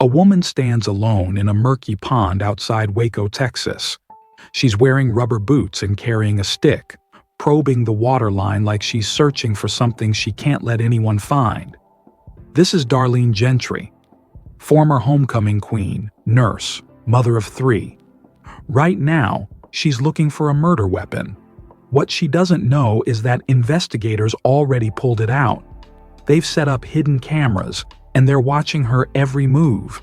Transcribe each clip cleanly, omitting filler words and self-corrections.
woman stands alone in a murky pond outside Waco, Texas. She's wearing rubber boots and carrying a stick, probing the water line like she's searching for something she can't let anyone find. This is Darlene Gentry, former homecoming queen, nurse, mother of 3. Right now, she's looking for a murder weapon. What she doesn't know is that investigators already pulled it out. They've set up hidden cameras, and they're watching her every move.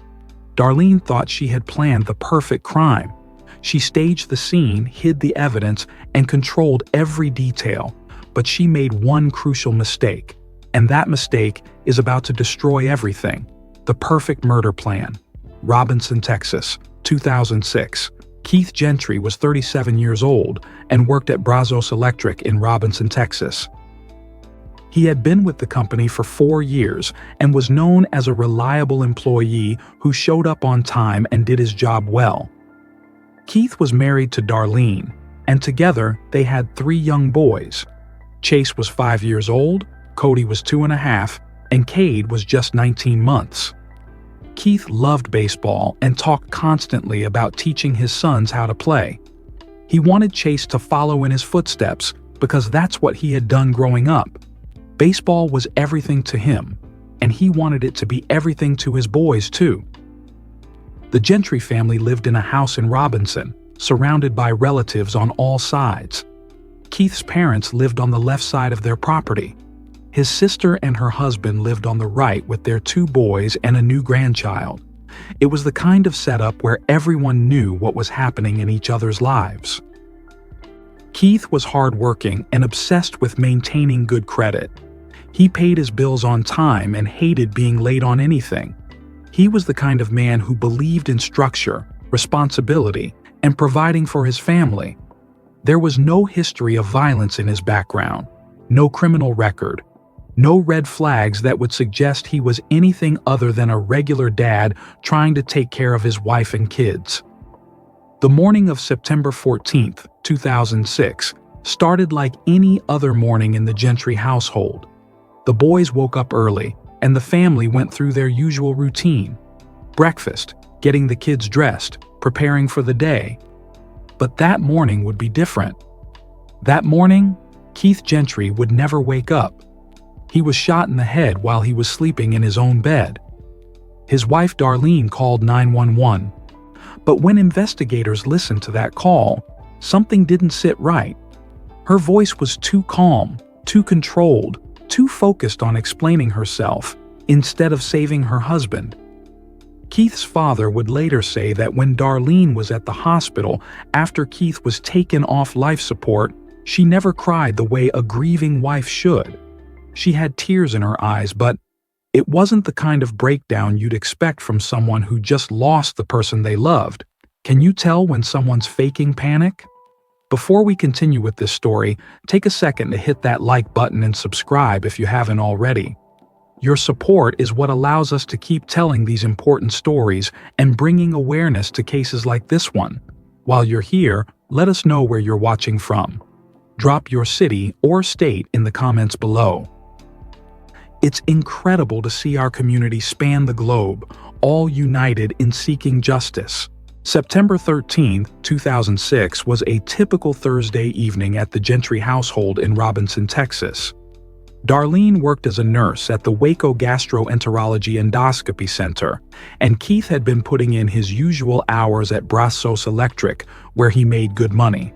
Darlene thought she had planned the perfect crime. She staged the scene, hid the evidence, and controlled every detail. But she made one crucial mistake, and that mistake is about to destroy everything. The perfect murder plan. Robinson, Texas, 2006. Keith Gentry was 37 years old and worked at Brazos Electric in Robinson, Texas. He had been with the company for 4 years and was known as a reliable employee who showed up on time and did his job well. Keith was married to Darlene, and together they had 3 young boys. Chase was 5 years old, Cody was 2.5, and Cade was just 19 months. Keith loved baseball and talked constantly about teaching his sons how to play. He wanted Chase to follow in his footsteps because that's what he had done growing up. Baseball was everything to him, and he wanted it to be everything to his boys too. The Gentry family lived in a house in Robinson, surrounded by relatives on all sides. Keith's parents lived on the left side of their property. His sister and her husband lived on the right with their 2 boys and a new grandchild. It was the kind of setup where everyone knew what was happening in each other's lives. Keith was hardworking and obsessed with maintaining good credit. He paid his bills on time and hated being late on anything. He was the kind of man who believed in structure, responsibility, and providing for his family. There was no history of violence in his background, no criminal record, no red flags that would suggest he was anything other than a regular dad trying to take care of his wife and kids. The morning of September 14, 2006, started like any other morning in the Gentry household. The boys woke up early, and the family went through their usual routine. Breakfast, getting the kids dressed, preparing for the day. But that morning would be different. That morning, Keith Gentry would never wake up. He was shot in the head while he was sleeping in his own bed. His wife Darlene called 911. But when investigators listened to that call, something didn't sit right. Her voice was too calm, too controlled, too focused on explaining herself instead of saving her husband. Keith's father would later say that when Darlene was at the hospital after Keith was taken off life support, she never cried the way a grieving wife should. She had tears in her eyes, but it wasn't the kind of breakdown you'd expect from someone who just lost the person they loved. Can you tell when someone's faking panic? Before we continue with this story, take a second to hit that like button and subscribe if you haven't already. Your support is what allows us to keep telling these important stories and bringing awareness to cases like this one. While you're here, let us know where you're watching from. Drop your city or state in the comments below. It's incredible to see our community span the globe, all united in seeking justice. September 13, 2006 was a typical Thursday evening at the Gentry household in Robinson, Texas. Darlene worked as a nurse at the Waco Gastroenterology Endoscopy Center, and Keith had been putting in his usual hours at Brazos Electric, where he made good money.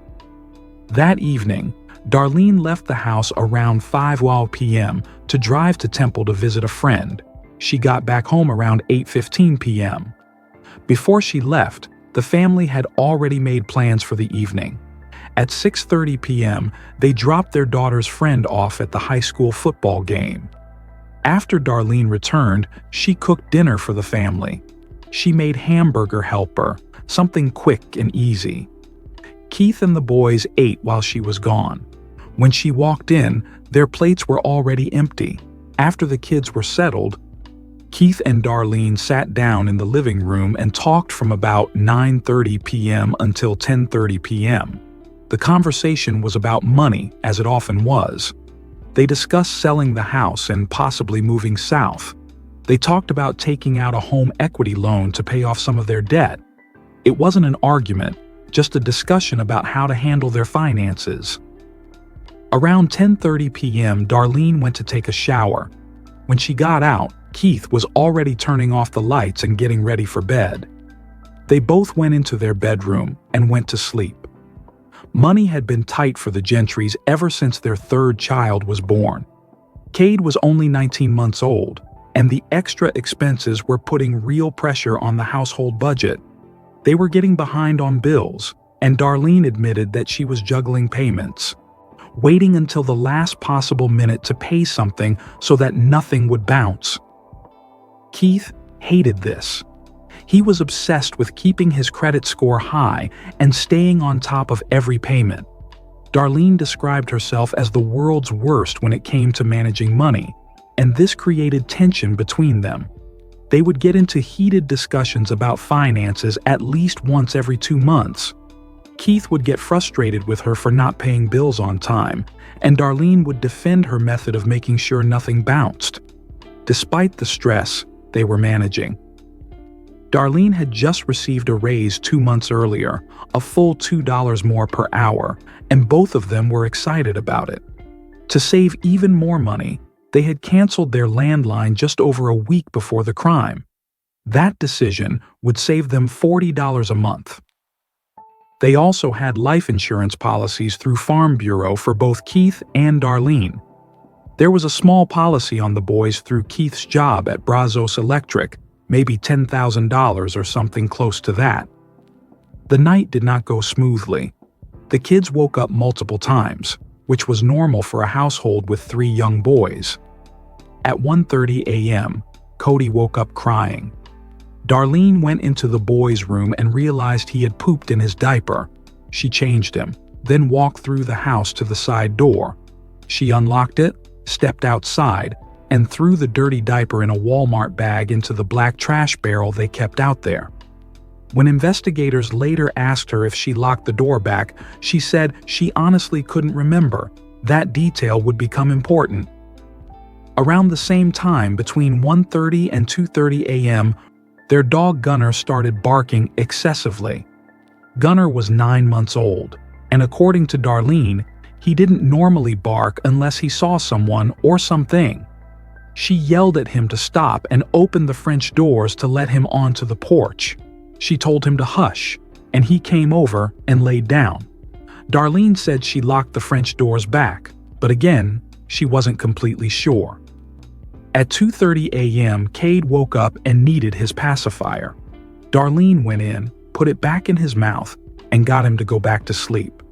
That evening, Darlene left the house around 5 p.m. to drive to Temple to visit a friend. She got back home around 8:15 p.m. Before she left, the family had already made plans for the evening. At 6:30 p.m., they dropped their daughter's friend off at the high school football game. After Darlene returned, she cooked dinner for the family. She made hamburger helper, something quick and easy. Keith and the boys ate while she was gone. When she walked in, their plates were already empty. After the kids were settled, Keith and Darlene sat down in the living room and talked from about 9:30 p.m. until 10:30 p.m. The conversation was about money, as it often was. They discussed selling the house and possibly moving south. They talked about taking out a home equity loan to pay off some of their debt. It wasn't an argument, just a discussion about how to handle their finances. Around 10:30 p.m., Darlene went to take a shower. When she got out, Keith was already turning off the lights and getting ready for bed. They both went into their bedroom and went to sleep. Money had been tight for the Gentrys ever since their third child was born. Cade was only 19 months old, and the extra expenses were putting real pressure on the household budget. They were getting behind on bills, and Darlene admitted that she was juggling payments, waiting until the last possible minute to pay something so that nothing would bounce. Keith hated this. He was obsessed with keeping his credit score high and staying on top of every payment. Darlene described herself as the world's worst when it came to managing money, and this created tension between them. They would get into heated discussions about finances at least once every 2 months. Keith would get frustrated with her for not paying bills on time, and Darlene would defend her method of making sure nothing bounced. Despite the stress, they were managing. Darlene had just received a raise 2 months earlier, a full $2 more per hour, and both of them were excited about it. To save even more money, they had canceled their landline just over a week before the crime. That decision would save them $40 a month. They also had life insurance policies through Farm Bureau for both Keith and Darlene. There was a small policy on the boys through Keith's job at Brazos Electric, maybe $10,000 or something close to that. The night did not go smoothly. The kids woke up multiple times, which was normal for a household with 3 young boys. At 1:30 a.m., Cody woke up crying. Darlene went into the boy's room and realized he had pooped in his diaper. She changed him, then walked through the house to the side door. She unlocked it, stepped outside, and threw the dirty diaper in a Walmart bag into the black trash barrel they kept out there. When investigators later asked her if she locked the door back, she said she honestly couldn't remember. That detail would become important. Around the same time, between 1:30 and 2:30 a.m., their dog Gunner started barking excessively. Gunner was 9 months old, and according to Darlene, he didn't normally bark unless he saw someone or something. She yelled at him to stop and opened the French doors to let him onto the porch. She told him to hush, and he came over and laid down. Darlene said she locked the French doors back, but again, she wasn't completely sure. At 2:30 a.m., Cade woke up and needed his pacifier. Darlene went in, put it back in his mouth, and got him to go back to sleep.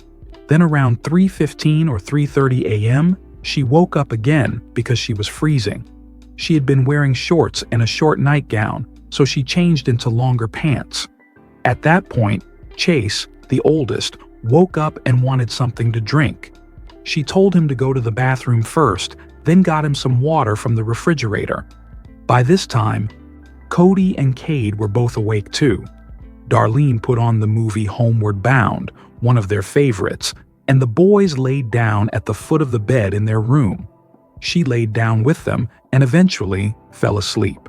Then around 3:15 or 3:30 a.m., she woke up again because she was freezing. She had been wearing shorts and a short nightgown, so she changed into longer pants. At that point, Chase, the oldest, woke up and wanted something to drink. She told him to go to the bathroom first, then got him some water from the refrigerator. By this time, Cody and Cade were both awake too. Darlene put on the movie Homeward Bound, one of their favorites, and the boys laid down at the foot of the bed in their room. She laid down with them and eventually fell asleep.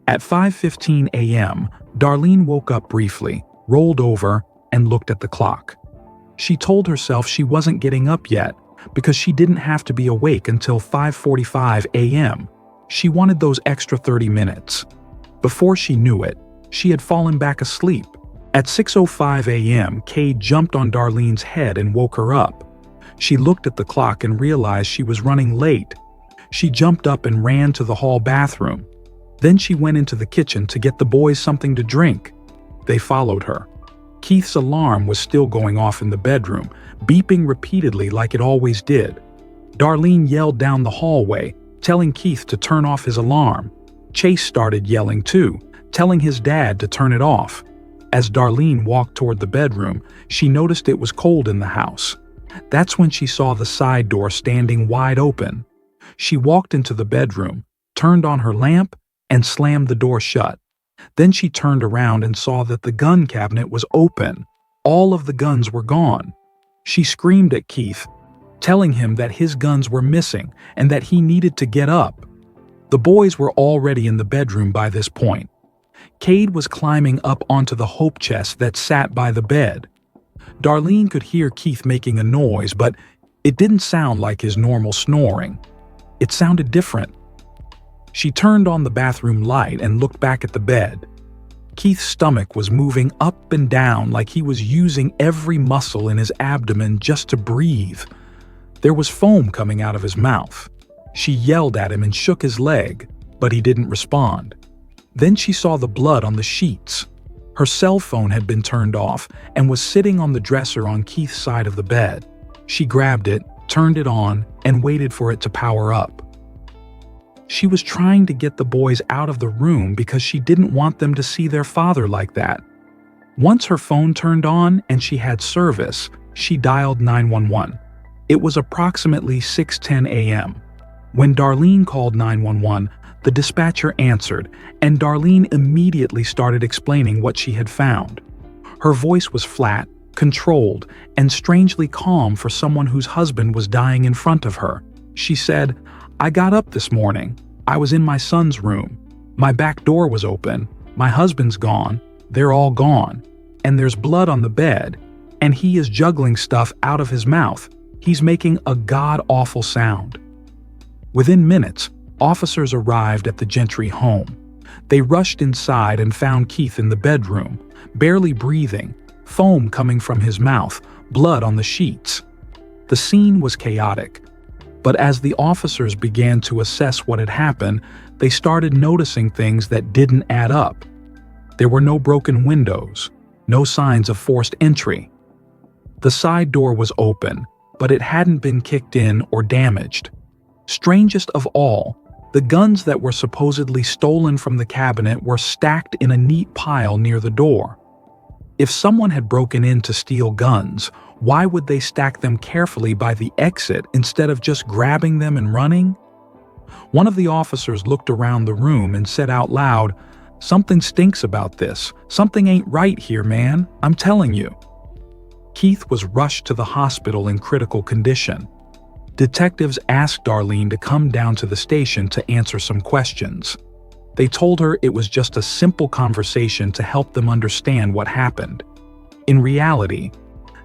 At 5:15 a.m., Darlene woke up briefly, rolled over, and looked at the clock. She told herself she wasn't getting up yet because she didn't have to be awake until 5:45 a.m. She wanted those extra 30 minutes. Before she knew it, she had fallen back asleep. At 6:05 a.m., Cade jumped on Darlene's head and woke her up. She looked at the clock and realized she was running late. She jumped up and ran to the hall bathroom. Then she went into the kitchen to get the boys something to drink. They followed her. Keith's alarm was still going off in the bedroom, beeping repeatedly like it always did. Darlene yelled down the hallway, telling Keith to turn off his alarm. Chase started yelling too, telling his dad to turn it off. As Darlene walked toward the bedroom, she noticed it was cold in the house. That's when she saw the side door standing wide open. She walked into the bedroom, turned on her lamp, and slammed the door shut. Then she turned around and saw that the gun cabinet was open. All of the guns were gone. She screamed at Keith, telling him that his guns were missing and that he needed to get up. The boys were already in the bedroom by this point. Cade was climbing up onto the hope chest that sat by the bed. Darlene could hear Keith making a noise, but it didn't sound like his normal snoring. It sounded different. She turned on the bathroom light and looked back at the bed. Keith's stomach was moving up and down like he was using every muscle in his abdomen just to breathe. There was foam coming out of his mouth. She yelled at him and shook his leg, but he didn't respond. Then she saw the blood on the sheets. Her cell phone had been turned off and was sitting on the dresser on Keith's side of the bed. She grabbed it, turned it on, and waited for it to power up. She was trying to get the boys out of the room because she didn't want them to see their father like that. Once her phone turned on and she had service, she dialed 911. It was approximately 6:10 a.m. When Darlene called 911, the dispatcher answered, and Darlene immediately started explaining what she had found. Her voice was flat, controlled, and strangely calm for someone whose husband was dying in front of her. She said, "I got up this morning. I was in my son's room. My back door was open. My husband's gone. They're all gone. And there's blood on the bed. And he is juggling stuff out of his mouth. He's making a god-awful sound." Within minutes, officers arrived at the Gentry home. They rushed inside and found Keith in the bedroom, barely breathing, foam coming from his mouth, blood on the sheets. The scene was chaotic, but as the officers began to assess what had happened, they started noticing things that didn't add up. There were no broken windows, no signs of forced entry. The side door was open, but it hadn't been kicked in or damaged. Strangest of all, the guns that were supposedly stolen from the cabinet were stacked in a neat pile near the door. If someone had broken in to steal guns, why would they stack them carefully by the exit instead of just grabbing them and running? One of the officers looked around the room and said out loud, "Something stinks about this. Something ain't right here, man. I'm telling you." Keith was rushed to the hospital in critical condition. Detectives asked Darlene to come down to the station to answer some questions. They told her it was just a simple conversation to help them understand what happened. In reality,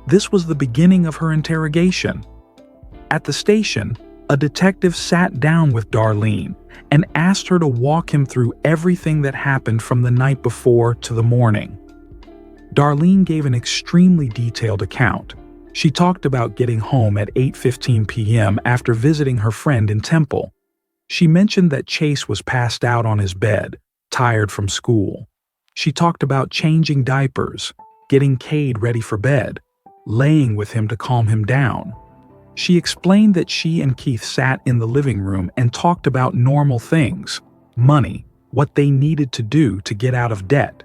this was the beginning of her interrogation. At the station, a detective sat down with Darlene and asked her to walk him through everything that happened from the night before to the morning. Darlene gave an extremely detailed account. She talked about getting home at 8:15 p.m. after visiting her friend in Temple. She mentioned that Chase was passed out on his bed, tired from school. She talked about changing diapers, getting Cade ready for bed, laying with him to calm him down. She explained that she and Keith sat in the living room and talked about normal things, money, what they needed to do to get out of debt.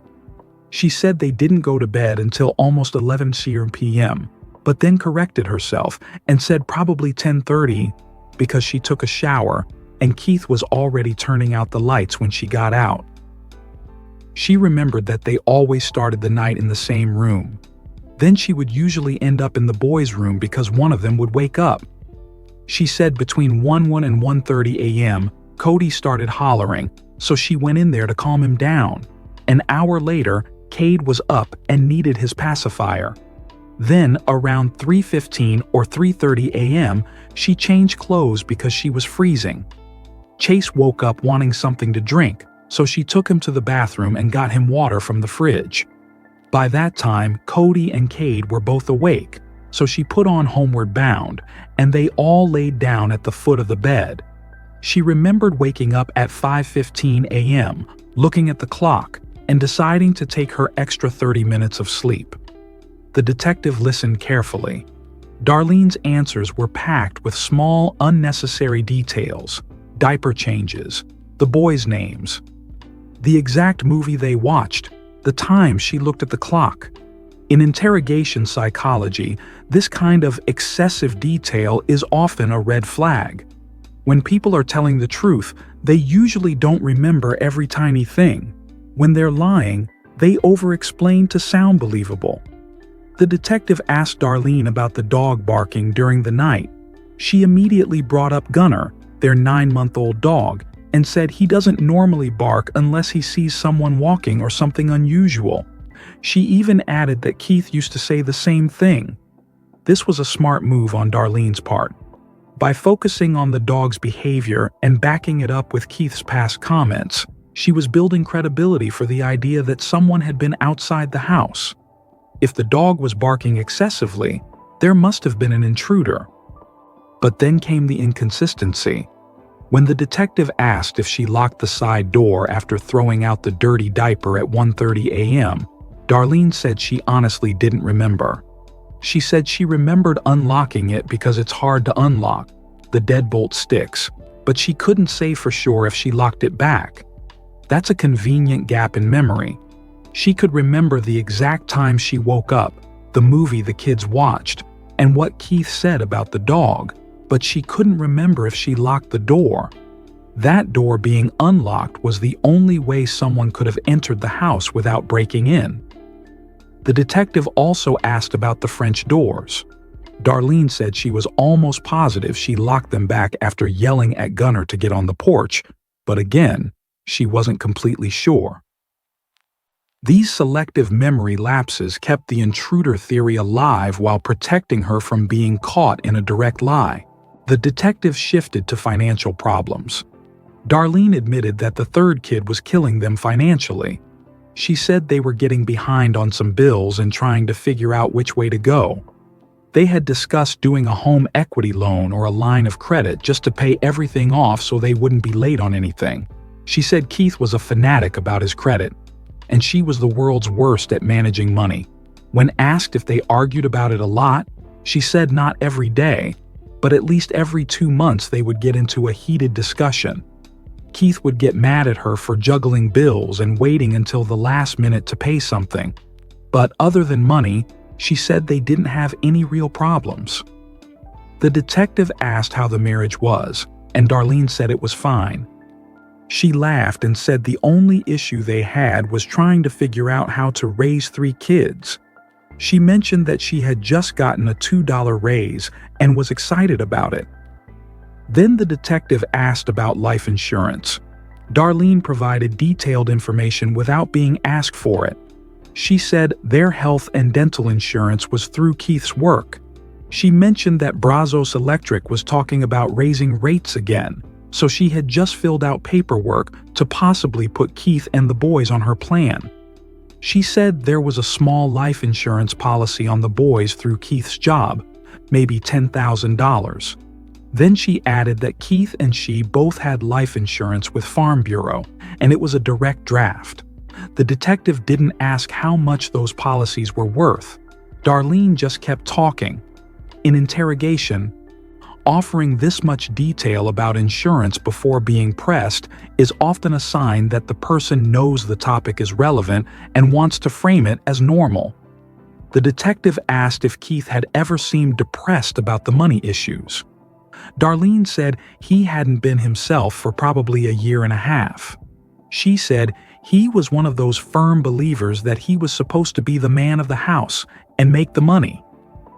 She said they didn't go to bed until almost 11 p.m., but then corrected herself and said probably 10:30 because she took a shower and Keith was already turning out the lights when she got out. She remembered that they always started the night in the same room. Then she would usually end up in the boys' room because one of them would wake up. She said between 1 and 1:30 a.m., Cody started hollering, so she went in there to calm him down. An hour later, Cade was up and needed his pacifier. Then, around 3:15 or 3:30 a.m., she changed clothes because she was freezing. Chase woke up wanting something to drink, so she took him to the bathroom and got him water from the fridge. By that time, Cody and Cade were both awake, so she put on Homeward Bound, and they all laid down at the foot of the bed. She remembered waking up at 5:15 a.m., looking at the clock, and deciding to take her extra 30 minutes of sleep. The detective listened carefully. Darlene's answers were packed with small, unnecessary details, diaper changes, the boys' names, the exact movie they watched, the time she looked at the clock. In interrogation psychology, this kind of excessive detail is often a red flag. When people are telling the truth, they usually don't remember every tiny thing. When they're lying, they over-explain to sound believable. The detective asked Darlene about the dog barking during the night. She immediately brought up Gunner, their 9-month-old dog, and said he doesn't normally bark unless he sees someone walking or something unusual. She even added that Keith used to say the same thing. This was a smart move on Darlene's part. By focusing on the dog's behavior and backing it up with Keith's past comments, she was building credibility for the idea that someone had been outside the house. If the dog was barking excessively, there must have been an intruder. But then came the inconsistency. When the detective asked if she locked the side door after throwing out the dirty diaper at 1:30 a.m., Darlene said she honestly didn't remember. She said she remembered unlocking it because it's hard to unlock. The deadbolt sticks, but she couldn't say for sure if she locked it back. That's a convenient gap in memory. She could remember the exact time she woke up, the movie the kids watched, and what Keith said about the dog, but she couldn't remember if she locked the door. That door being unlocked was the only way someone could have entered the house without breaking in. The detective also asked about the French doors. Darlene said she was almost positive she locked them back after yelling at Gunnar to get on the porch, but again, she wasn't completely sure. These selective memory lapses kept the intruder theory alive while protecting her from being caught in a direct lie. The detective shifted to financial problems. Darlene admitted that the third kid was killing them financially. She said they were getting behind on some bills and trying to figure out which way to go. They had discussed doing a home equity loan or a line of credit just to pay everything off so they wouldn't be late on anything. She said Keith was a fanatic about his credit, and she was the world's worst at managing money. When asked if they argued about it a lot, she said not every day, but at least every 2 months they would get into a heated discussion. Keith would get mad at her for juggling bills and waiting until the last minute to pay something. But other than money, she said they didn't have any real problems. The detective asked how the marriage was, and Darlene said it was fine. She laughed and said the only issue they had was trying to figure out how to raise 3 kids. She mentioned that she had just gotten a $2 raise and was excited about it. Then the detective asked about life insurance. Darlene provided detailed information without being asked for it. She said their health and dental insurance was through Keith's work. She mentioned that Brazos Electric was talking about raising rates again, so she had just filled out paperwork to possibly put Keith and the boys on her plan. She said there was a small life insurance policy on the boys through Keith's job, maybe $10,000. Then she added that Keith and she both had life insurance with Farm Bureau, and it was a direct draft. The detective didn't ask how much those policies were worth. Darlene just kept talking. In interrogation, offering this much detail about insurance before being pressed is often a sign that the person knows the topic is relevant and wants to frame it as normal. The detective asked if Keith had ever seemed depressed about the money issues. Darlene said he hadn't been himself for probably a year and a half. She said he was one of those firm believers that he was supposed to be the man of the house and make the money.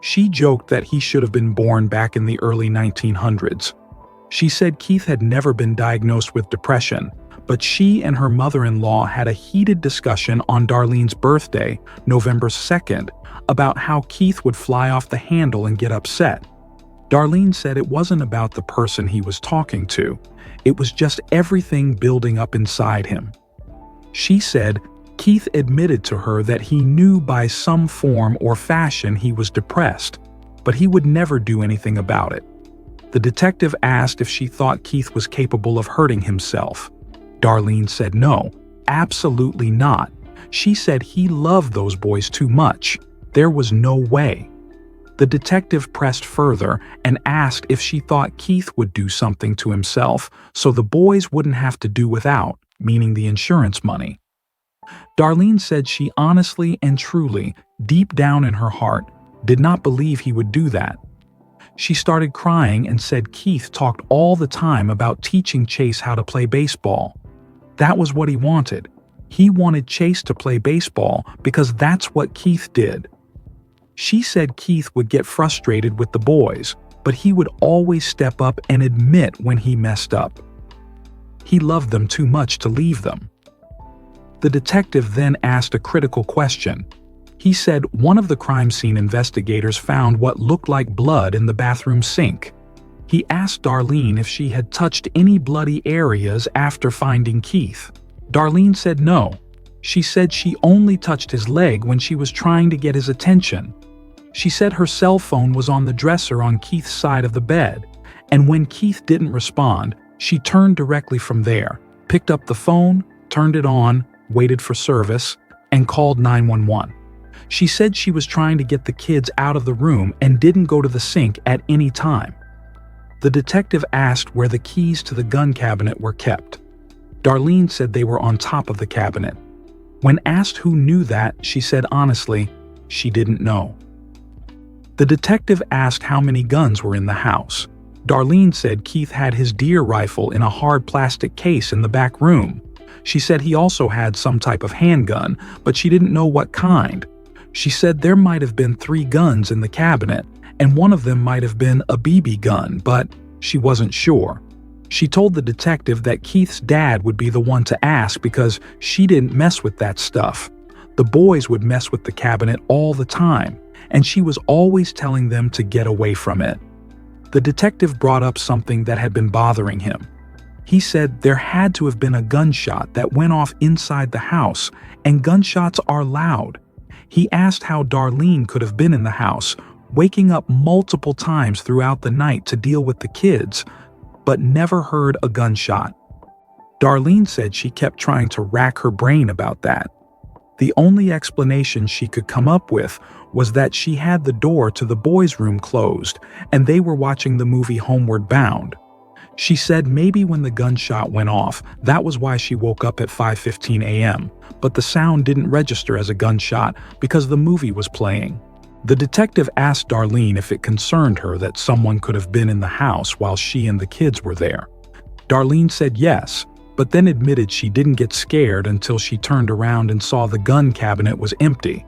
She joked that he should have been born back in the early 1900s. She said Keith had never been diagnosed with depression, but she and her mother-in-law had a heated discussion on Darlene's birthday, November 2nd, about how Keith would fly off the handle and get upset. Darlene said it wasn't about the person he was talking to. It was just everything building up inside him. She said Keith admitted to her that he knew by some form or fashion he was depressed, but he would never do anything about it. The detective asked if she thought Keith was capable of hurting himself. Darlene said no, absolutely not. She said he loved those boys too much. There was no way. The detective pressed further and asked if she thought Keith would do something to himself so the boys wouldn't have to do without, meaning the insurance money. Darlene said she honestly and truly, deep down in her heart, did not believe he would do that. She started crying and said Keith talked all the time about teaching Chase how to play baseball. That was what he wanted. He wanted Chase to play baseball because that's what Keith did. She said Keith would get frustrated with the boys, but he would always step up and admit when he messed up. He loved them too much to leave them. The detective then asked a critical question. He said one of the crime scene investigators found what looked like blood in the bathroom sink. He asked Darlene if she had touched any bloody areas after finding Keith. Darlene said no. She said she only touched his leg when she was trying to get his attention. She said her cell phone was on the dresser on Keith's side of the bed, and when Keith didn't respond, she turned directly from there, picked up the phone, turned it on, waited for service, and called 911. She said she was trying to get the kids out of the room and didn't go to the sink at any time. The detective asked where the keys to the gun cabinet were kept. Darlene said they were on top of the cabinet. When asked who knew that, she said honestly, she didn't know. The detective asked how many guns were in the house. Darlene said Keith had his deer rifle in a hard plastic case in the back room. She said he also had some type of handgun, but she didn't know what kind. She said there might have been 3 guns in the cabinet, and one of them might have been a BB gun, but she wasn't sure. She told the detective that Keith's dad would be the one to ask because she didn't mess with that stuff. The boys would mess with the cabinet all the time, and she was always telling them to get away from it. The detective brought up something that had been bothering him. He said there had to have been a gunshot that went off inside the house, and gunshots are loud. He asked how Darlene could have been in the house, waking up multiple times throughout the night to deal with the kids, but never heard a gunshot. Darlene said she kept trying to rack her brain about that. The only explanation she could come up with was that she had the door to the boys' room closed and they were watching the movie Homeward Bound. She said maybe when the gunshot went off, that was why she woke up at 5:15 a.m., but the sound didn't register as a gunshot because the movie was playing. The detective asked Darlene if it concerned her that someone could have been in the house while she and the kids were there. Darlene said yes, but then admitted she didn't get scared until she turned around and saw the gun cabinet was empty.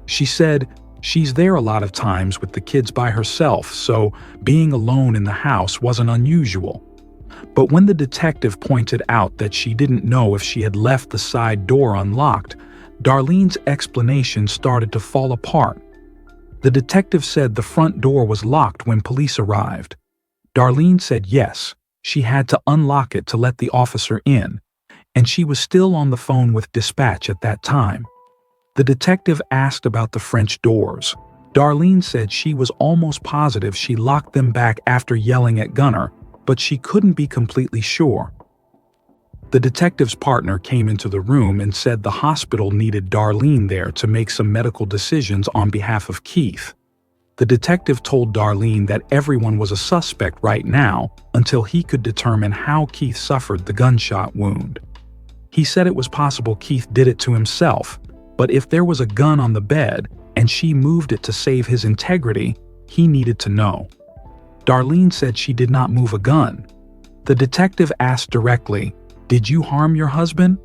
She said she's there a lot of times with the kids by herself, so being alone in the house wasn't unusual. But when the detective pointed out that she didn't know if she had left the side door unlocked, Darlene's explanation started to fall apart. The detective said the front door was locked when police arrived. Darlene said yes, she had to unlock it to let the officer in, and she was still on the phone with dispatch at that time. The detective asked about the French doors. Darlene said she was almost positive she locked them back after yelling at Gunner, but she couldn't be completely sure. The detective's partner came into the room and said the hospital needed Darlene there to make some medical decisions on behalf of Keith. The detective told Darlene that everyone was a suspect right now until he could determine how Keith suffered the gunshot wound. He said it was possible Keith did it to himself, but if there was a gun on the bed and she moved it to save his integrity, he needed to know. Darlene said she did not move a gun. The detective asked directly, "Did you harm your husband?"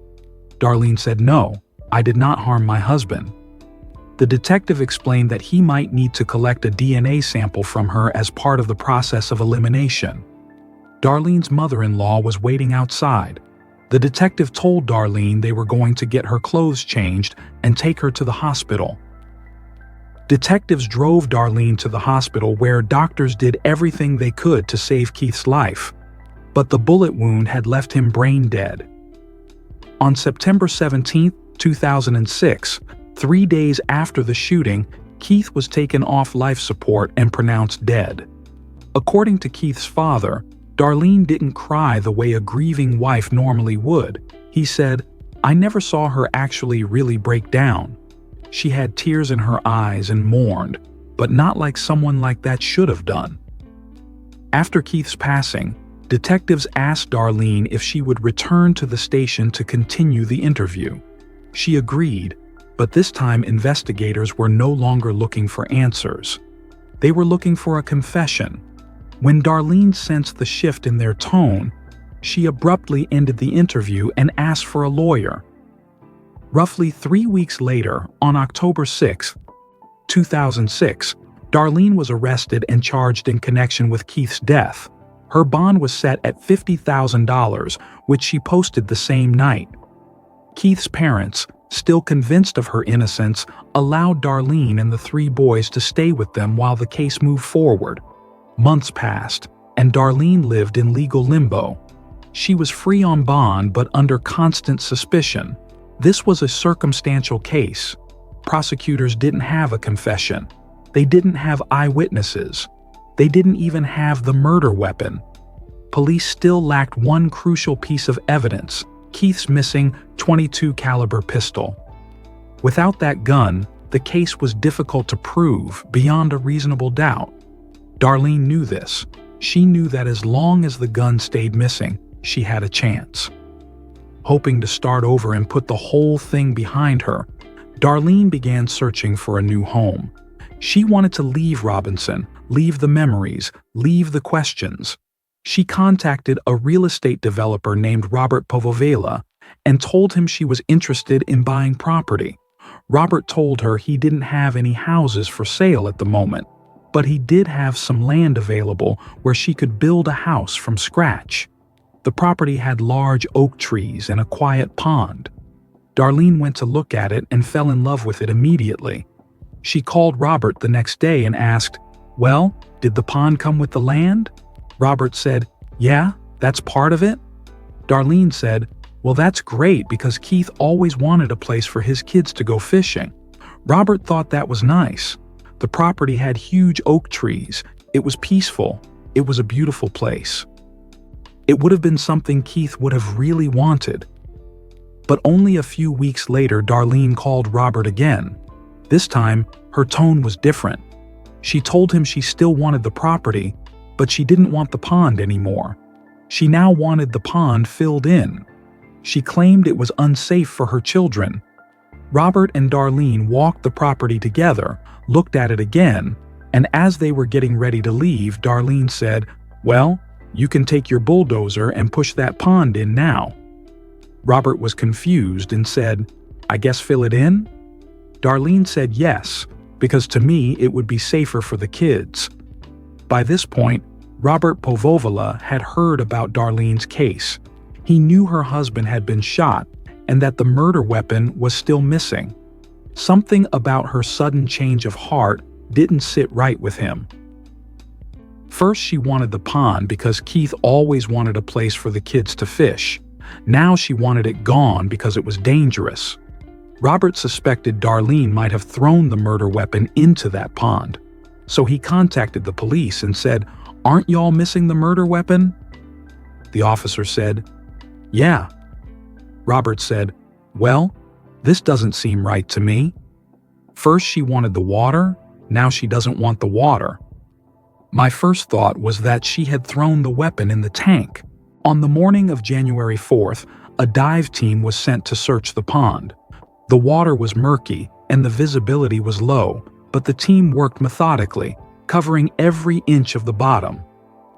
Darlene said, "No, I did not harm my husband." The detective explained that he might need to collect a DNA sample from her as part of the process of elimination. Darlene's mother-in-law was waiting outside. The detective told Darlene they were going to get her clothes changed and take her to the hospital. Detectives drove Darlene to the hospital where doctors did everything they could to save Keith's life, but the bullet wound had left him brain dead. On September 17, 2006, 3 days after the shooting, Keith was taken off life support and pronounced dead. According to Keith's father, Darlene didn't cry the way a grieving wife normally would. He said, "I never saw her actually really break down. She had tears in her eyes and mourned, but not like someone like that should have done." After Keith's passing, detectives asked Darlene if she would return to the station to continue the interview. She agreed, but this time investigators were no longer looking for answers. They were looking for a confession. When Darlene sensed the shift in their tone, she abruptly ended the interview and asked for a lawyer. Roughly 3 weeks later, on October 6, 2006, Darlene was arrested and charged in connection with Keith's death. Her bond was set at $50,000, which she posted the same night. Keith's parents, still convinced of her innocence, allowed Darlene and the three boys to stay with them while the case moved forward. Months passed, and Darlene lived in legal limbo. She was free on bond but under constant suspicion. This was a circumstantial case. Prosecutors didn't have a confession. They didn't have eyewitnesses. They didn't even have the murder weapon. Police still lacked one crucial piece of evidence: Keith's missing .22 caliber pistol. Without that gun, the case was difficult to prove beyond a reasonable doubt. Darlene knew this. She knew that as long as the gun stayed missing, she had a chance. Hoping to start over and put the whole thing behind her, Darlene began searching for a new home. She wanted to leave Robinson, leave the memories, leave the questions. She contacted a real estate developer named Robert Povovela and told him she was interested in buying property. Robert told her he didn't have any houses for sale at the moment, but he did have some land available where she could build a house from scratch. The property had large oak trees and a quiet pond. Darlene went to look at it and fell in love with it immediately. She called Robert the next day and asked, "Well, did the pond come with the land?" Robert said, "Yeah, that's part of it." Darlene said, "Well, that's great because Keith always wanted a place for his kids to go fishing." Robert thought that was nice. The property had huge oak trees. It was peaceful. It was a beautiful place. It would have been something Keith would have really wanted. But only a few weeks later, Darlene called Robert again. This time, her tone was different. She told him she still wanted the property, but she didn't want the pond anymore. She now wanted the pond filled in. She claimed it was unsafe for her children. Robert and Darlene walked the property together, looked at it again, and as they were getting ready to leave, Darlene said, "Well, you can take your bulldozer and push that pond in now." Robert was confused and said, "I guess fill it in?" Darlene said yes, because to me it would be safer for the kids. By this point, Robert Povovela had heard about Darlene's case. He knew her husband had been shot and that the murder weapon was still missing. Something about her sudden change of heart didn't sit right with him. First, she wanted the pond because Keith always wanted a place for the kids to fish. Now she wanted it gone because it was dangerous. Robert suspected Darlene might have thrown the murder weapon into that pond. So he contacted the police and said, "Aren't y'all missing the murder weapon?" The officer said, "Yeah." Robert said, "Well, this doesn't seem right to me. First she wanted the water, now she doesn't want the water." My first thought was that she had thrown the weapon in the tank. On the morning of January 4th, a dive team was sent to search the pond. The water was murky and the visibility was low, but the team worked methodically, covering every inch of the bottom.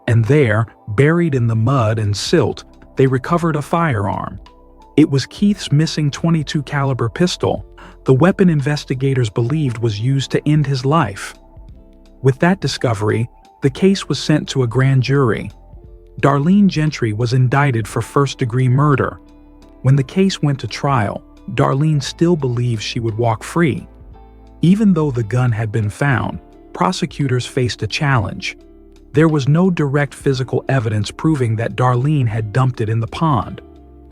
And there, buried in the mud and silt, they recovered a firearm. It was Keith's missing .22 caliber pistol, the weapon investigators believed was used to end his life. With that discovery, the case was sent to a grand jury. Darlene Gentry was indicted for first-degree murder. When the case went to trial, Darlene still believed she would walk free. Even though the gun had been found, prosecutors faced a challenge. There was no direct physical evidence proving that Darlene had dumped it in the pond.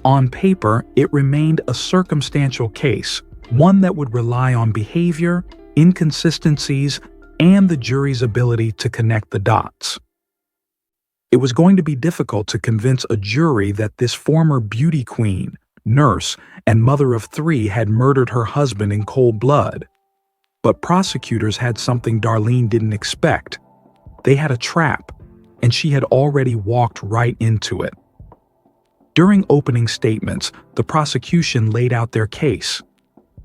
On paper, it remained a circumstantial case, one that would rely on behavior, inconsistencies, and the jury's ability to connect the dots. It was going to be difficult to convince a jury that this former beauty queen, nurse, and mother of three had murdered her husband in cold blood. But prosecutors had something Darlene didn't expect. They had a trap, and she had already walked right into it. During opening statements, the prosecution laid out their case.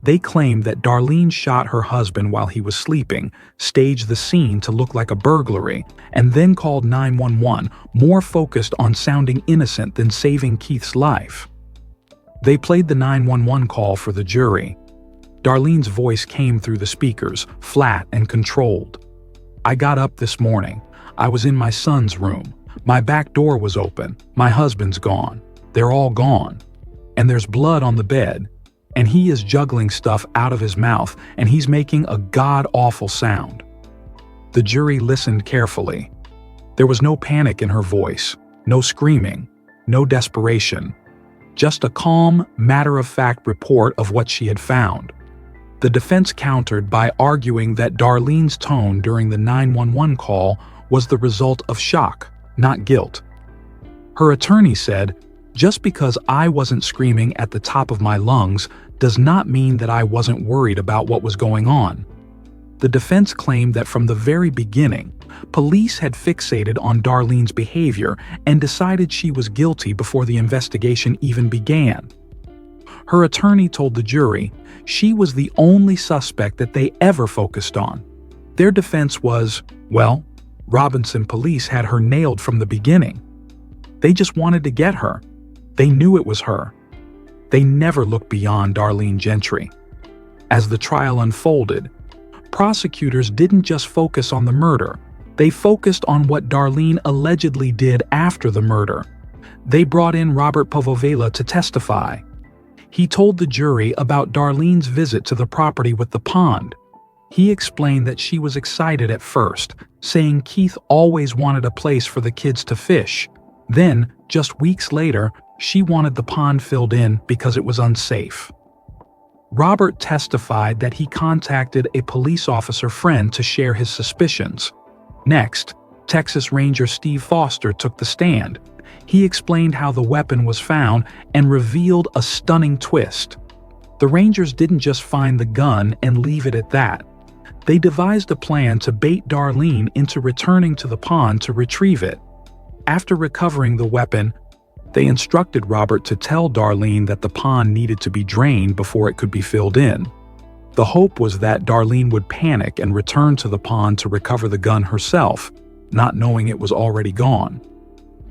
They claimed that Darlene shot her husband while he was sleeping, staged the scene to look like a burglary, and then called 911, more focused on sounding innocent than saving Keith's life. They played the 911 call for the jury. Darlene's voice came through the speakers, flat and controlled. "I got up this morning. I was in my son's room. My back door was open. My husband's gone. They're all gone. And there's blood on the bed. And he is juggling stuff out of his mouth, and he's making a god-awful sound." The jury listened carefully. There was no panic in her voice, no screaming, no desperation. Just a calm, matter-of-fact report of what she had found. The defense countered by arguing that Darlene's tone during the 911 call was the result of shock, not guilt. Her attorney said, "Just because I wasn't screaming at the top of my lungs does not mean that I wasn't worried about what was going on." The defense claimed that from the very beginning, police had fixated on Darlene's behavior and decided she was guilty before the investigation even began. Her attorney told the jury she was the only suspect that they ever focused on. Their defense was, well, Robinson police had her nailed from the beginning. They just wanted to get her. They knew it was her. They never looked beyond Darlene Gentry. As the trial unfolded, prosecutors didn't just focus on the murder. They focused on what Darlene allegedly did after the murder. They brought in Robert Povovela to testify. He told the jury about Darlene's visit to the property with the pond. He explained that she was excited at first, saying Keith always wanted a place for the kids to fish. Then, just weeks later, she wanted the pond filled in because it was unsafe. Robert testified that he contacted a police officer friend to share his suspicions. Next, Texas Ranger Steve Foster took the stand. He explained how the weapon was found and revealed a stunning twist. The Rangers didn't just find the gun and leave it at that. They devised a plan to bait Darlene into returning to the pond to retrieve it. After recovering the weapon, they instructed Robert to tell Darlene that the pond needed to be drained before it could be filled in. The hope was that Darlene would panic and return to the pond to recover the gun herself, not knowing it was already gone.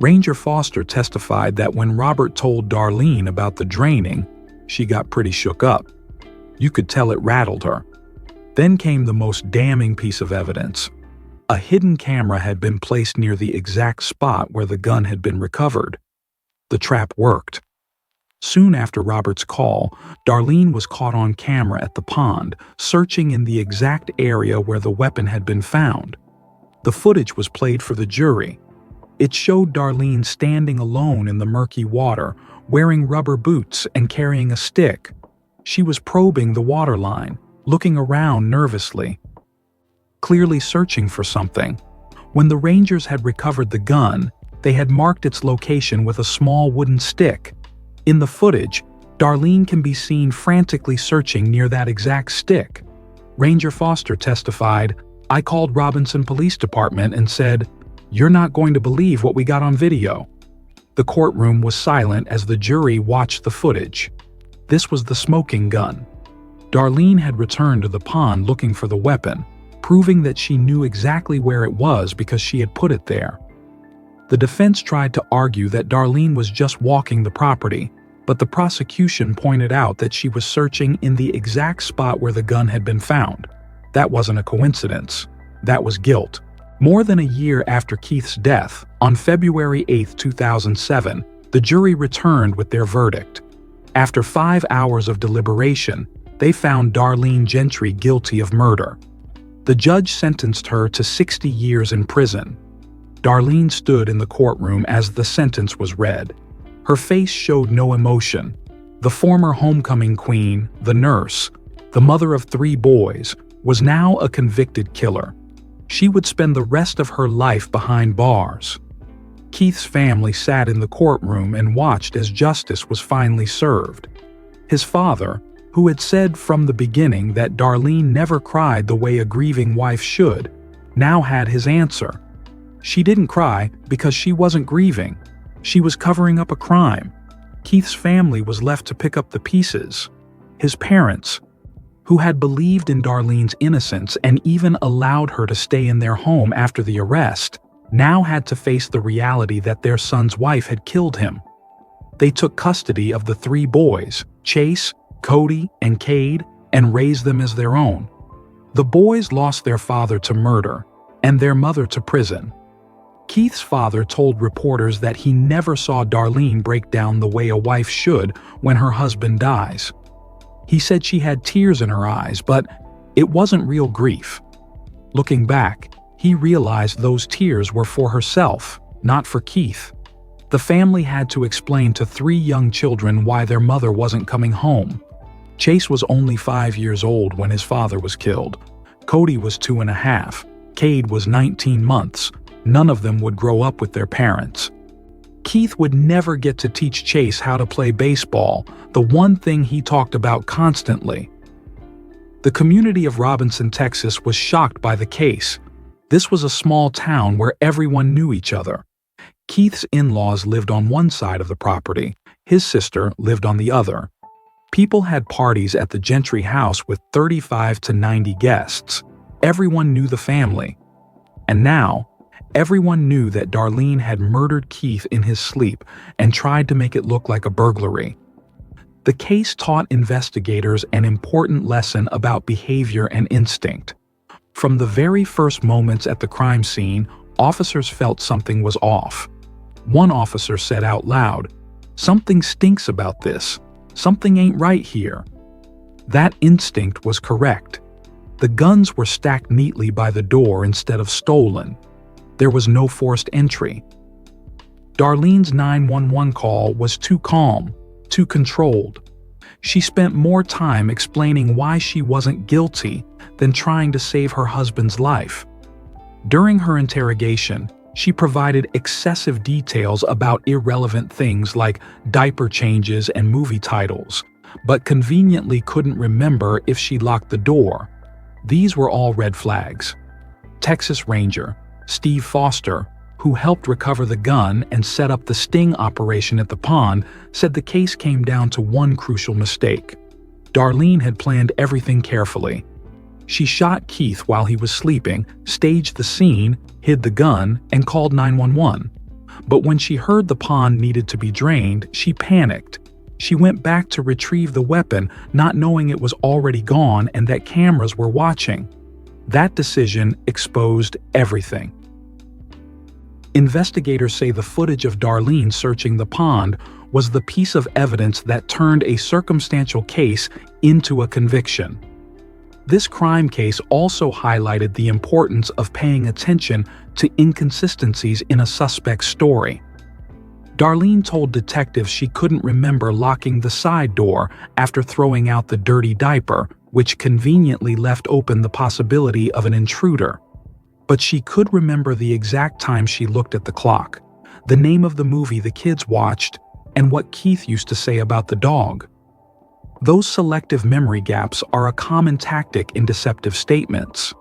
Ranger Foster testified that when Robert told Darlene about the draining, she got pretty shook up. You could tell it rattled her. Then came the most damning piece of evidence. A hidden camera had been placed near the exact spot where the gun had been recovered. The trap worked. Soon after Robert's call, Darlene was caught on camera at the pond, searching in the exact area where the weapon had been found. The footage was played for the jury. It showed Darlene standing alone in the murky water, wearing rubber boots and carrying a stick. She was probing the water line, looking around nervously, clearly searching for something. When the Rangers had recovered the gun, they had marked its location with a small wooden stick. In the footage, Darlene can be seen frantically searching near that exact stick. Ranger Foster testified, "I called Robinson Police Department and said, 'You're not going to believe what we got on video.'" The courtroom was silent as the jury watched the footage. This was the smoking gun. Darlene had returned to the pond looking for the weapon, proving that she knew exactly where it was because she had put it there. The defense tried to argue that Darlene was just walking the property, but the prosecution pointed out that she was searching in the exact spot where the gun had been found. That wasn't a coincidence. That was guilt. More than a year after Keith's death, on February 8, 2007, the jury returned with their verdict. After 5 hours of deliberation, they found Darlene Gentry guilty of murder. The judge sentenced her to 60 years in prison. Darlene stood in the courtroom as the sentence was read. Her face showed no emotion. The former homecoming queen, the nurse, the mother of 3 boys, was now a convicted killer. She would spend the rest of her life behind bars. Keith's family sat in the courtroom and watched as justice was finally served. His father, who had said from the beginning that Darlene never cried the way a grieving wife should, now had his answer. She didn't cry because she wasn't grieving. She was covering up a crime. Keith's family was left to pick up the pieces. His parents, who had believed in Darlene's innocence and even allowed her to stay in their home after the arrest, now had to face the reality that their son's wife had killed him. They took custody of the 3 boys, Chase, Cody, and Cade, and raised them as their own. The boys lost their father to murder and their mother to prison. Keith's father told reporters that he never saw Darlene break down the way a wife should when her husband dies. He said she had tears in her eyes, but it wasn't real grief. Looking back, he realized those tears were for herself, not for Keith. The family had to explain to 3 young children why their mother wasn't coming home. Chase was only 5 years old when his father was killed. Cody was 2.5. Cade was 19 months. None of them would grow up with their parents. Keith would never get to teach Chase how to play baseball, the one thing he talked about constantly. The community of Robinson, Texas was shocked by the case. This was a small town where everyone knew each other. Keith's in-laws lived on one side of the property. His sister lived on the other. People had parties at the Gentry house with 35 to 90 guests. Everyone knew the family. And now, everyone knew that Darlene had murdered Keith in his sleep and tried to make it look like a burglary. The case taught investigators an important lesson about behavior and instinct. From the very first moments at the crime scene, officers felt something was off. One officer said out loud, "Something stinks about this. Something ain't right here." That instinct was correct. The guns were stacked neatly by the door instead of stolen. There was no forced entry. Darlene's 911 call was too calm, too controlled. She spent more time explaining why she wasn't guilty than trying to save her husband's life. During her interrogation, she provided excessive details about irrelevant things like diaper changes and movie titles, but conveniently couldn't remember if she locked the door. These were all red flags. Texas Ranger Steve Foster, who helped recover the gun and set up the sting operation at the pond, said the case came down to one crucial mistake. Darlene had planned everything carefully. She shot Keith while he was sleeping, staged the scene, hid the gun, and called 911. But when she heard the pond needed to be drained, she panicked. She went back to retrieve the weapon, not knowing it was already gone and that cameras were watching. That decision exposed everything. Investigators say the footage of Darlene searching the pond was the piece of evidence that turned a circumstantial case into a conviction. This crime case also highlighted the importance of paying attention to inconsistencies in a suspect's story. Darlene told detectives she couldn't remember locking the side door after throwing out the dirty diaper, which conveniently left open the possibility of an intruder. But she could remember the exact time she looked at the clock, the name of the movie the kids watched, and what Keith used to say about the dog. Those selective memory gaps are a common tactic in deceptive statements.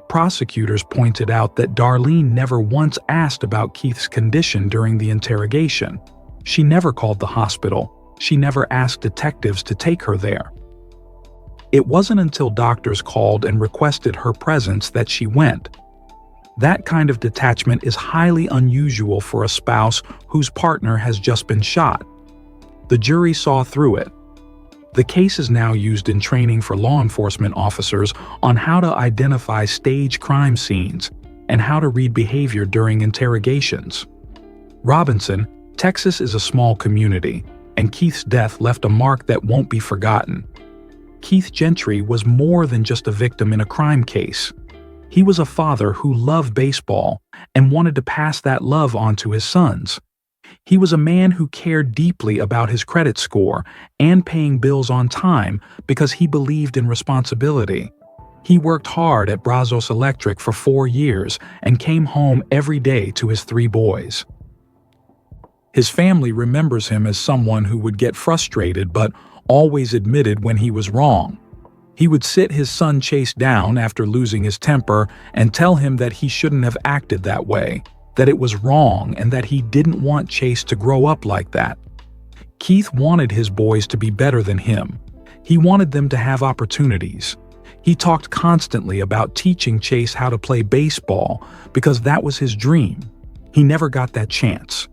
Prosecutors pointed out that Darlene never once asked about Keith's condition during the interrogation. She never called the hospital. She never asked detectives to take her there. It wasn't until doctors called and requested her presence that she went. That kind of detachment is highly unusual for a spouse whose partner has just been shot. The jury saw through it. The case is now used in training for law enforcement officers on how to identify stage crime scenes and how to read behavior during interrogations. Robinson, Texas is a small community, and Keith's death left a mark that won't be forgotten. Keith Gentry was more than just a victim in a crime case. He was a father who loved baseball and wanted to pass that love on to his sons. He was a man who cared deeply about his credit score and paying bills on time because he believed in responsibility. He worked hard at Brazos Electric for 4 years and came home every day to his 3 boys. His family remembers him as someone who would get frustrated but always admitted when he was wrong. He would sit his son Chase down after losing his temper and tell him that he shouldn't have acted that way, that it was wrong, and that he didn't want Chase to grow up like that. Keith wanted his boys to be better than him. He wanted them to have opportunities. He talked constantly about teaching Chase how to play baseball because that was his dream. He never got that chance.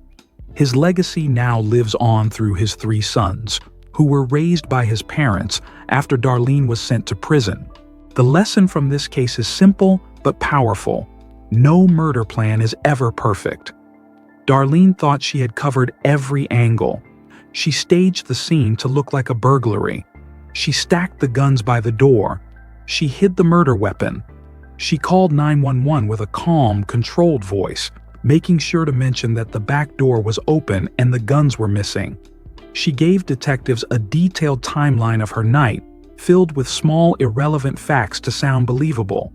His legacy now lives on through his 3 sons, who were raised by his parents after Darlene was sent to prison. The lesson from this case is simple but powerful. No murder plan is ever perfect. Darlene thought she had covered every angle. She staged the scene to look like a burglary. She stacked the guns by the door. She hid the murder weapon. She called 911 with a calm, controlled voice, making sure to mention that the back door was open and the guns were missing. She gave detectives a detailed timeline of her night, filled with small, irrelevant facts to sound believable.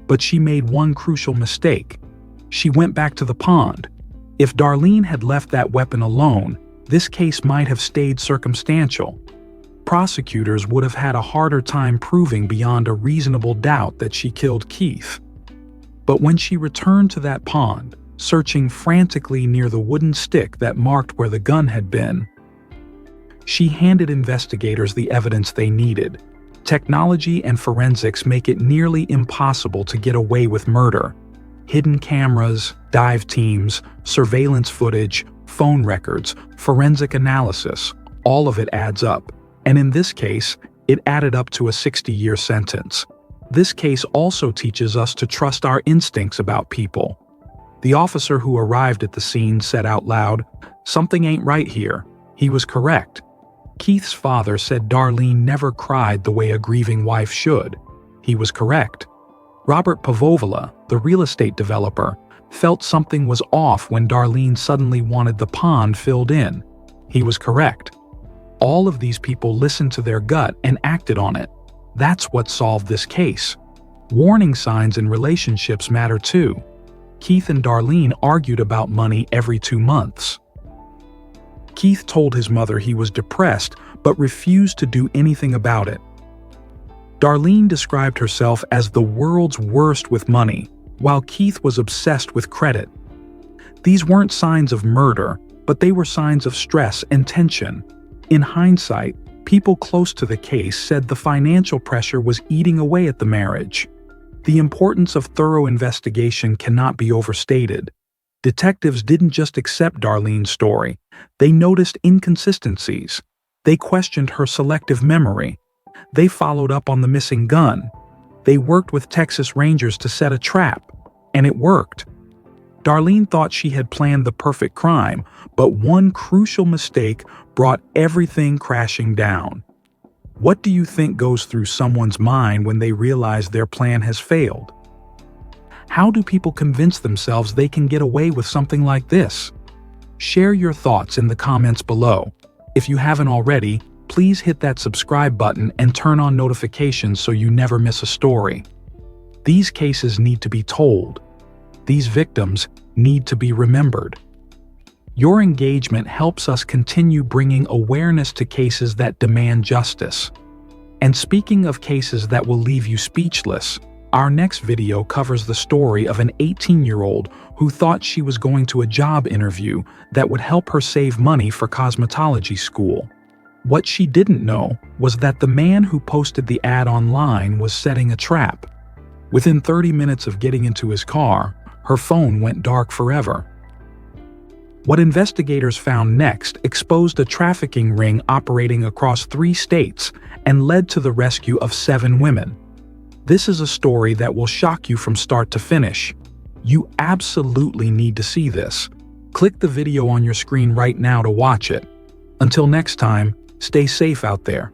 But she made one crucial mistake. She went back to the pond. If Darlene had left that weapon alone, this case might have stayed circumstantial. Prosecutors would have had a harder time proving beyond a reasonable doubt that she killed Keith. But when she returned to that pond, searching frantically near the wooden stick that marked where the gun had been, she handed investigators the evidence they needed. Technology and forensics make it nearly impossible to get away with murder. Hidden cameras, dive teams, surveillance footage, phone records, forensic analysis, all of it adds up. And in this case, it added up to a 60-year sentence. This case also teaches us to trust our instincts about people. The officer who arrived at the scene said out loud, "Something ain't right here." He was correct. Keith's father said Darlene never cried the way a grieving wife should. He was correct. Robert Pavovala, the real estate developer, felt something was off when Darlene suddenly wanted the pond filled in. He was correct. All of these people listened to their gut and acted on it. That's what solved this case. Warning signs in relationships matter too. Keith and Darlene argued about money every 2 months. Keith told his mother he was depressed but refused to do anything about it. Darlene described herself as the world's worst with money, while Keith was obsessed with credit. These weren't signs of murder, but they were signs of stress and tension. In hindsight, people close to the case said the financial pressure was eating away at the marriage. The importance of thorough investigation cannot be overstated. Detectives didn't just accept Darlene's story, they noticed inconsistencies. They questioned her selective memory. They followed up on the missing gun. They worked with Texas Rangers to set a trap, and it worked. Darlene thought she had planned the perfect crime, but one crucial mistake brought everything crashing down. What do you think goes through someone's mind when they realize their plan has failed? How do people convince themselves they can get away with something like this? Share your thoughts in the comments below. If you haven't already, please hit that subscribe button and turn on notifications so you never miss a story. These cases need to be told. These victims need to be remembered. Your engagement helps us continue bringing awareness to cases that demand justice. And speaking of cases that will leave you speechless, our next video covers the story of an 18-year-old who thought she was going to a job interview that would help her save money for cosmetology school. What she didn't know was that the man who posted the ad online was setting a trap. Within 30 minutes of getting into his car, her phone went dark forever. What investigators found next exposed a trafficking ring operating across 3 states and led to the rescue of 7 women. This is a story that will shock you from start to finish. You absolutely need to see this. Click the video on your screen right now to watch it. Until next time, stay safe out there.